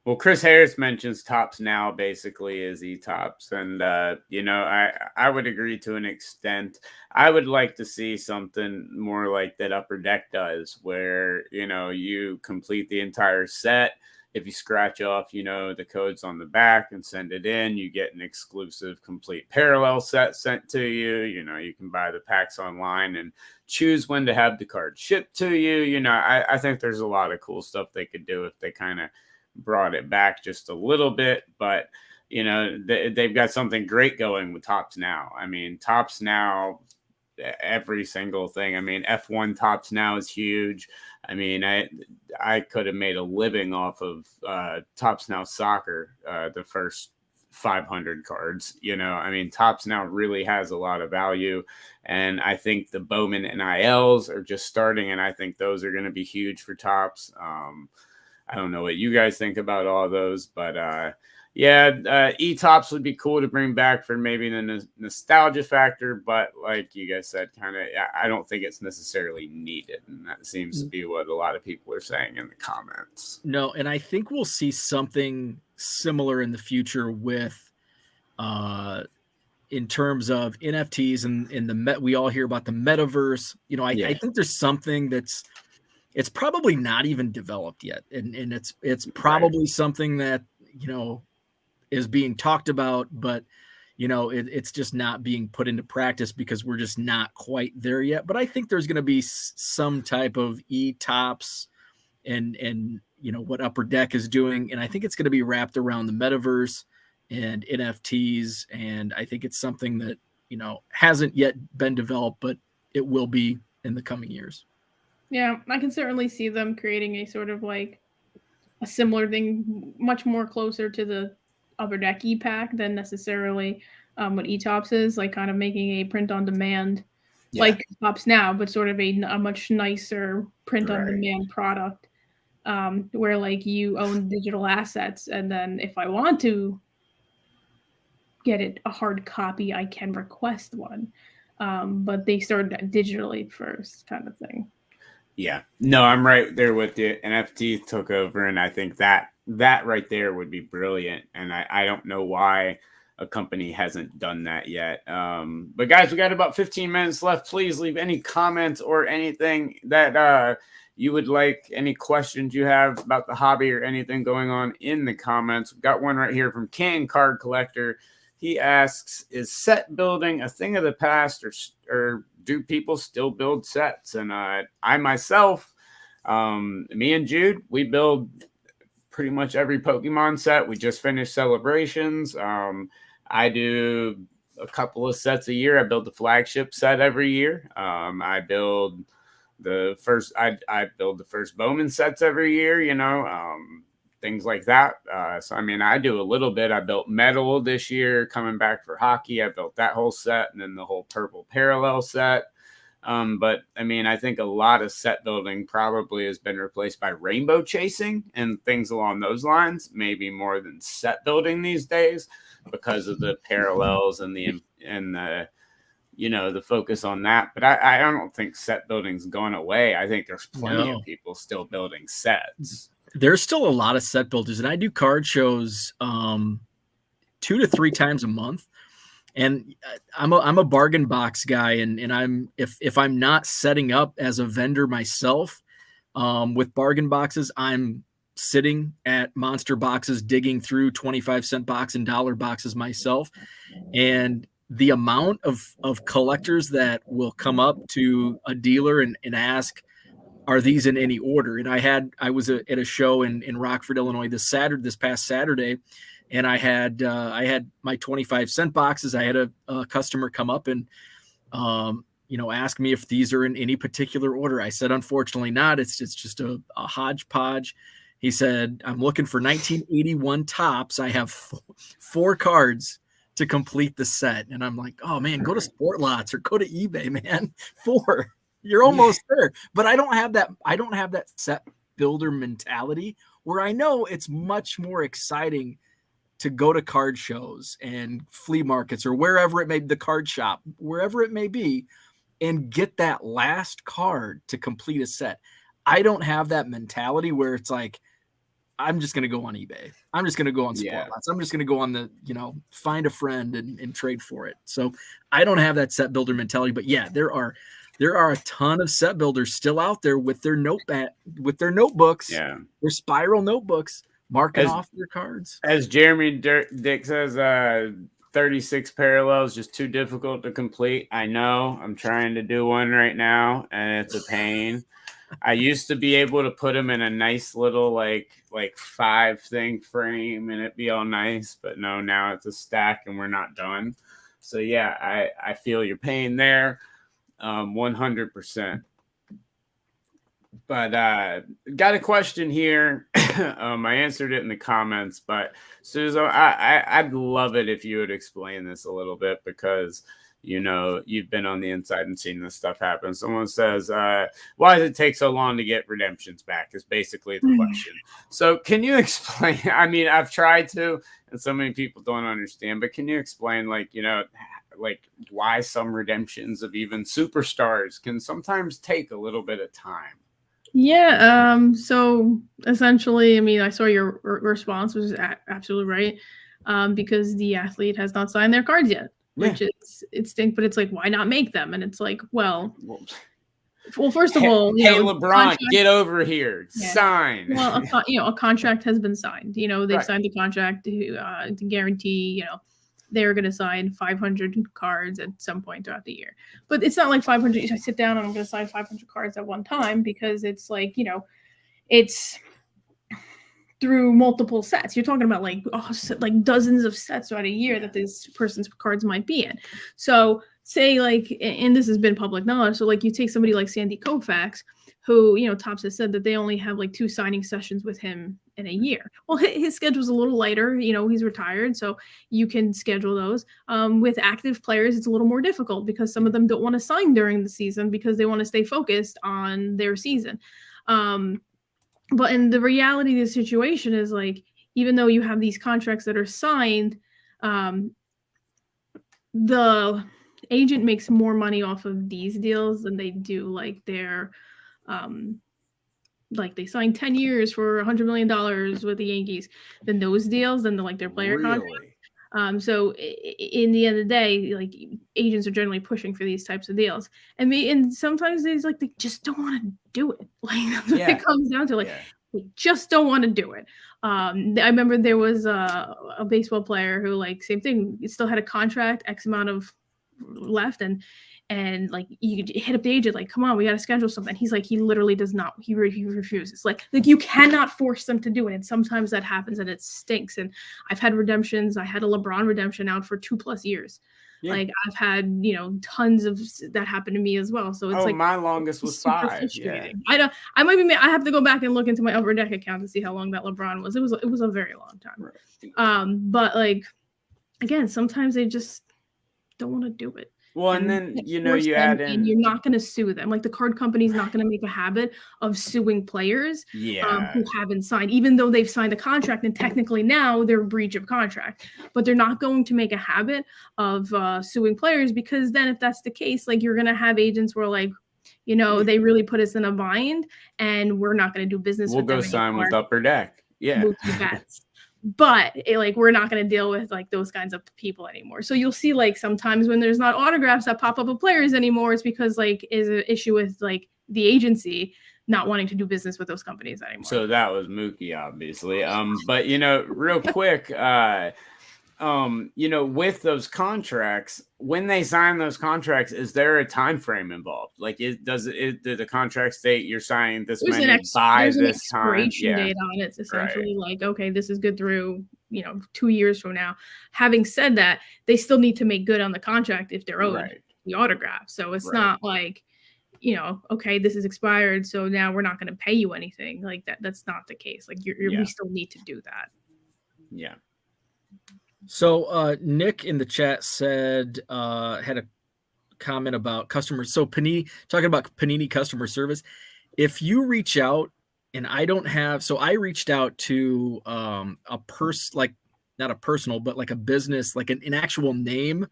Well, Chris Harris mentions Tops Now basically is E-Tops. And, I would agree to an extent. I would like to see something more like that Upper Deck does where, you complete the entire set. If you scratch off, the codes on the back and send it in, you get an exclusive complete parallel set sent to you. You can buy the packs online and choose when to have the card shipped to you. I think there's a lot of cool stuff they could do if they kind of brought it back just a little bit. But, they've got something great going with Tops Now. I mean, Tops Now, every single thing. I mean, F1 Tops Now is huge. I mean, I could have made a living off of Tops Now Soccer, the first 500 cards. I mean, Tops Now really has a lot of value. And I think the Bowman NILs are just starting, and I think those are going to be huge for Tops. I don't know what you guys think about all those, but E-Tops would be cool to bring back for maybe the nostalgia factor, but like you guys said, I don't think it's necessarily needed, and that seems to be what a lot of people are saying in the comments. No, and I think we'll see something similar in the future with, in terms of NFTs and we all hear about the metaverse. I think there's something it's probably not even developed yet, and it's probably something that is being talked about, but it's just not being put into practice because we're just not quite there yet. But I think there's going to be some type of E-Tops and what Upper Deck is doing, and I think it's going to be wrapped around the metaverse and NFTs, and I think it's something that hasn't yet been developed, but it will be in the coming years. Yeah, I can certainly see them creating a sort of a similar thing, much more closer to the Upper Deck E-Pack than necessarily what E-Tops is, kind of making a print-on-demand, like Tops Now, but sort of a much nicer print-on-demand product, where you own digital assets, and then if I want to get it a hard copy, I can request one. but they started digitally first, kind of thing. Yeah, no, I'm right there with you. NFT took over, and I think that right there would be brilliant. And I don't know why a company hasn't done that yet. But guys, we got about 15 minutes left. Please leave any comments or anything that you would like, any questions you have about the hobby or anything going on in the comments. We've got one right here from Can Card Collector. He asks, is set building a thing of the past, or do people still build sets? And I myself, me and Jude, we build pretty much every Pokemon set. We just finished Celebrations. I do a couple of sets a year. I build the flagship set every year. I build the first Bowman sets every year, things like that. So, I mean, I do a little bit. I built Metal this year, coming back for hockey. I built that whole set, and then the whole Purple Parallel set. But, I mean, I think a lot of set building probably has been replaced by rainbow chasing and things along those lines, maybe more than set building these days because of the parallels and the focus on that. But I don't think set building's gone away. I think there's plenty of people still building sets. There's still a lot of set builders, and I do card shows 2 to 3 times a month. And I'm a bargain box guy, and I'm if I'm not setting up as a vendor myself with bargain boxes, I'm sitting at monster boxes digging through 25-cent box and dollar boxes myself. And the amount of collectors that will come up to a dealer and ask, are these in any order? And I was at a show in Rockford, Illinois this past Saturday, and I had my 25-cent boxes. I had a customer come up and ask me if these are in any particular order. I said, unfortunately not. It's just a hodgepodge. He said, I'm looking for 1981 tops. I have 4 cards to complete the set. And I'm like, oh man, go to Sport Lots or go to eBay, man. 4. You're almost there. But I don't have that set builder mentality where I know it's much more exciting to go to card shows and flea markets or wherever it may be, the card shop, wherever it may be, and get that last card to complete a set. I don't have that mentality where it's like, I'm just going to go on eBay. I'm just going to go on Sport Lots. I'm just going to go on the, find a friend and trade for it. So I don't have that set builder mentality, but yeah, there are a ton of set builders still out there with their notebooks, their spiral notebooks, marking off their cards. As Jeremy Dick says, 36 parallels just too difficult to complete. I know. I'm trying to do one right now, and it's a pain. I used to be able to put them in a nice little like 5-thing frame, and it'd be all nice. But no, now it's a stack, and we're not done. So yeah, I feel your pain there, 100%. But got a question here. I answered it in the comments, but Suzo, I'd love it if you would explain this a little bit because you've been on the inside and seen this stuff happen. Someone says, why does it take so long to get redemptions back? Is basically the question. So can you explain? I mean, I've tried to, and so many people don't understand, but can you explain like why some redemptions of even superstars can sometimes take a little bit of time? Yeah. So essentially, I mean, I saw your response, which is absolutely right. Because the athlete has not signed their cards yet, which is it stinks, but it's like, why not make them? And it's like, well, first of all, LeBron, get over here, sign. Well, a contract has been signed. They've signed the contract to guarantee, they're going to sign 500 cards at some point throughout the year. But it's not like 500. I sit down and I'm going to sign 500 cards at one time because it's like, it's through multiple sets. You're talking about like dozens of sets throughout a year that this person's cards might be in. So say and this has been public knowledge. So like you take somebody like Sandy Koufax, who, Topps has said that they only have like 2 signing sessions with him in a year. Well, his schedule's a little lighter, he's retired, so you can schedule those. With active players, it's a little more difficult because some of them don't want to sign during the season because they want to stay focused on their season. But in the reality of the situation is like, even though you have these contracts that are signed, agent makes more money off of these deals than they do like their like they signed 10 years for $100 million with the Yankees than those deals than their player contract. So in the end of the day, like agents are generally pushing for these types of deals, and sometimes they just don't want to do it. Like that's what it comes down to. Like they just don't want to do it. I remember there was a baseball player who same thing. He still had a contract, X amount of left, and like you hit up the agent, like, come on, we got to schedule something. He's like, he literally does not. He refuses. Like you cannot force them to do it. And sometimes that happens and it stinks. And I've had redemptions. I had a LeBron redemption out for 2+ years. Yeah. Like I've had, tons of that happened to me as well. So it's my longest was 5. Yeah. I have to go back and look into my Upper Deck account to see how long that LeBron was. It was a very long time. Right. But like, again, sometimes they just don't want to do it. Well, and then, you add in... And you're not going to sue them. Like, the card company's not going to make a habit of suing players who haven't signed, even though they've signed a contract, and technically now they're breach of contract. But they're not going to make a habit of suing players, because then if that's the case, like, you're going to have agents where, like, they really put us in a bind, and we're not going to do business with them anymore. We'll go sign with Upper Deck. Yeah. But we're not going to deal with like those kinds of people anymore. So you'll see like sometimes when there's not autographs that pop up of players anymore, it's because like is an issue with like the agency not wanting to do business with those companies anymore. So that was Mookie, obviously. But real quick, with those contracts, when they sign those contracts, is there a time frame involved? Like, do the contract state you're signing this many by this time? Date on it. It's essentially like, okay, this is good through 2 years from now. Having said that, they still need to make good on the contract if they're owed the autograph. So it's not like, okay, this is expired, so now we're not going to pay you anything. Like that. That's not the case. Like we still need to do that. Yeah. So Nick in the chat said had a comment about customers. So Panini, talking about Panini customer service. If you reach out and I reached out to a like not a personal, but like a business, like an actual name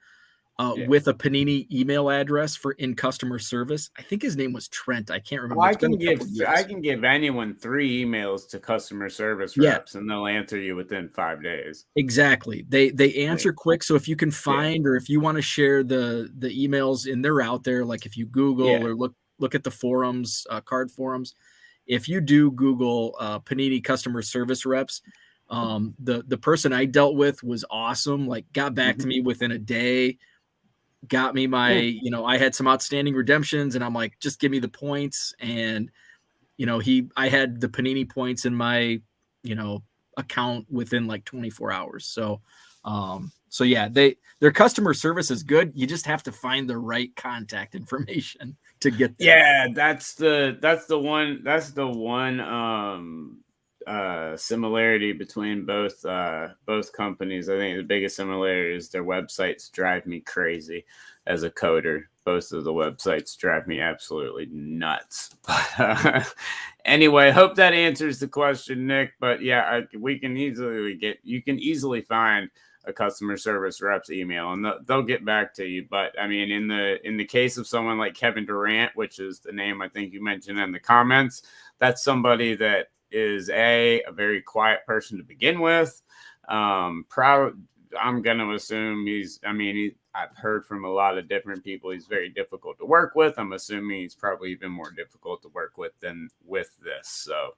with a Panini email address for in customer service. I think his name was Trent. I can't remember. Well, I can give anyone 3 emails to customer service reps and they'll answer you within 5 days. Exactly. They answer quick. So if you can find or if you want to share the emails and they're out there, like if you Google or look at the forums, card forums, if you do Google Panini customer service reps, the person I dealt with was awesome. Like got back to me within a day. Got me my, I had some outstanding redemptions and I'm like, just give me the points. And, I had the Panini points in my, account within like 24 hours. So their customer service is good. You just have to find the right contact information to get there. Yeah. That's the one, similarity between both companies. I think the biggest similarity is their websites drive me crazy as a coder. Both of the websites drive me absolutely nuts. But anyway, hope that answers the question, Nick. But yeah, you can easily find a customer service rep's email and they'll get back to you. But I mean, in the case of someone like Kevin Durant, which is the name I think you mentioned in the comments, that's somebody that is a very quiet person to begin with. I'm going to assume I've heard from a lot of different people. He's very difficult to work with. I'm assuming he's probably even more difficult to work with than with this. So,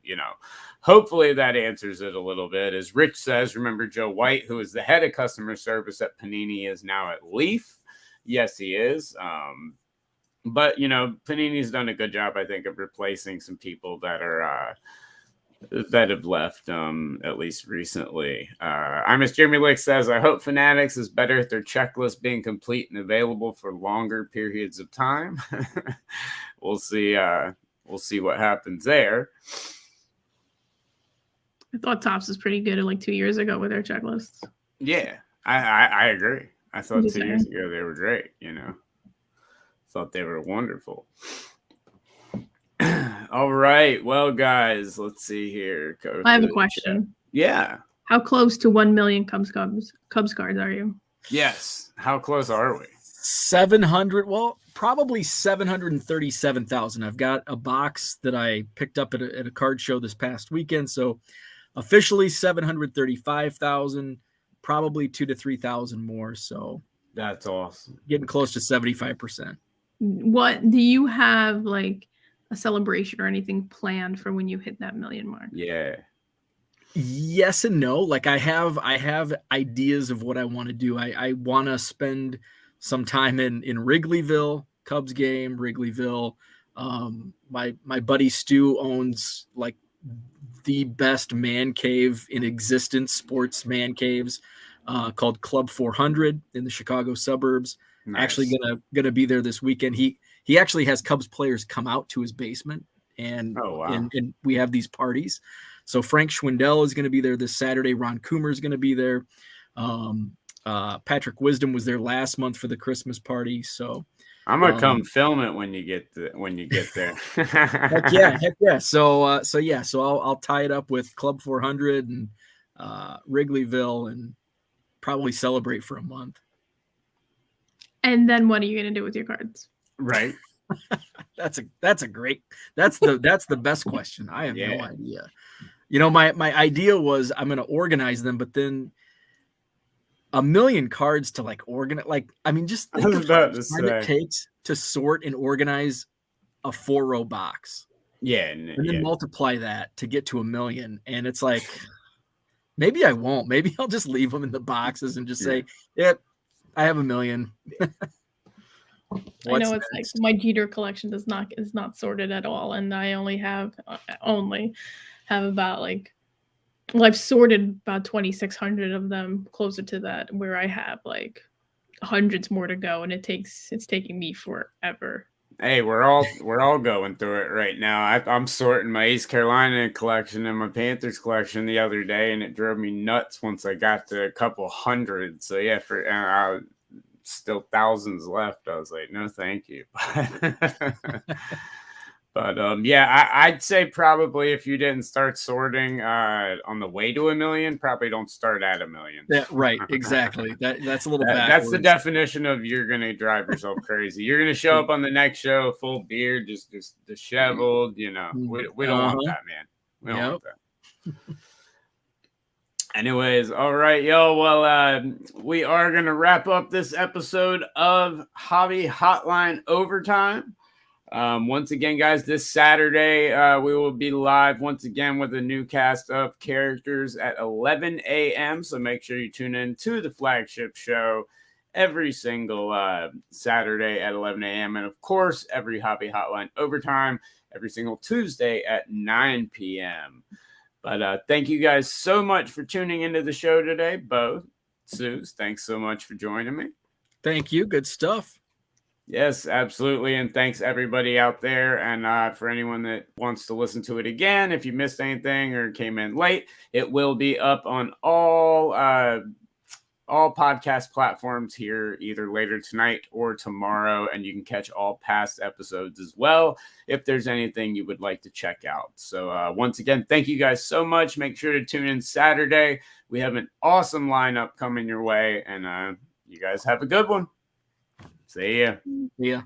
hopefully that answers it a little bit. As Rich says, remember Joe White, who is the head of customer service at Panini, is now at Leaf. Yes, he is. But, Panini's done a good job, I think, of replacing some people that are that have left, at least recently. I Miss Jeremy Lick says, I hope Fanatics is better at their checklist being complete and available for longer periods of time. We'll see what happens there. I thought Topps was pretty good like 2 years ago with their checklists. Yeah, I agree. I thought 2 years ago they were great, Thought they were wonderful. All right. Well, guys, let's see here. I have a question. Yeah. How close to 1 million Cubs cards are you? Yes. How close are we? 700. Well, probably 737,000. I've got a box that I picked up at a card show this past weekend. So officially 735,000, probably 2,000 to 3,000 more. So that's awesome. Getting close to 75%. What do you have, like a celebration or anything planned for when you hit that million mark? Yeah. Yes and no. Like I have ideas of what I want to do. I want to spend some time in Wrigleyville, Cubs game, Wrigleyville. My buddy Stu owns like the best man cave in existence, sports man caves, called Club 400 in the Chicago suburbs. Nice. Actually gonna be there this weekend. He actually has Cubs players come out to his basement, and and we have these parties. So Frank Schwindel is going to be there this Saturday. Ron Coomer is going to be there. Patrick Wisdom was there last month for the Christmas party. So I'm gonna come film it when you get there. Heck yeah. So I'll tie it up with Club 400 and Wrigleyville and probably celebrate for a month. And then what are you gonna do with your cards? Right. That's the best question. I have no idea. You know, my idea was I'm going to organize them, but then 1 million cards to like organize, like, I mean, just think of how much time it takes to sort and organize a 4-row box. Yeah. And then multiply that to get to 1 million. And it's like, maybe I won't. Maybe I'll just leave them in the boxes and just say, yep, I have 1 million. I know it's next? Like my Jeter collection is not sorted at all, and I only have about I've sorted about 2,600 of them, closer to that, where I have like hundreds more to go, and it's taking me forever. Hey, we're all going through it right now. I'm sorting my East Carolina collection and my Panthers collection the other day, and it drove me nuts once I got to a couple hundred. So yeah, still thousands left. I was like, no, thank you. But I'd say probably if you didn't start sorting on the way to 1 million, probably don't start at 1 million. Yeah, right. Exactly. That's a little backwards. That's the definition of you're gonna drive yourself crazy. You're gonna show up on the next show full beard, just disheveled. You know, we don't want that, man. We don't want that. Anyways, all right, yo. Well, we are going to wrap up this episode of Hobby Hotline Overtime. Once again, guys, this Saturday, we will be live once again with a new cast of characters at 11 a.m. So make sure you tune in to the flagship show every single Saturday at 11 a.m. And, of course, every Hobby Hotline Overtime every single Tuesday at 9 p.m. But thank you guys so much for tuning into the show today. Bo, Suze, thanks so much for joining me. Thank you. Good stuff. Yes, absolutely. And thanks everybody out there. And for anyone that wants to listen to it again, if you missed anything or came in late, it will be up on all podcast platforms here either later tonight or tomorrow, and you can catch all past episodes as well if there's anything you would like to check out. So once again, thank you guys so much. Make sure to tune in Saturday. We have an awesome lineup coming your way, and you guys have a good one. See ya. Yeah.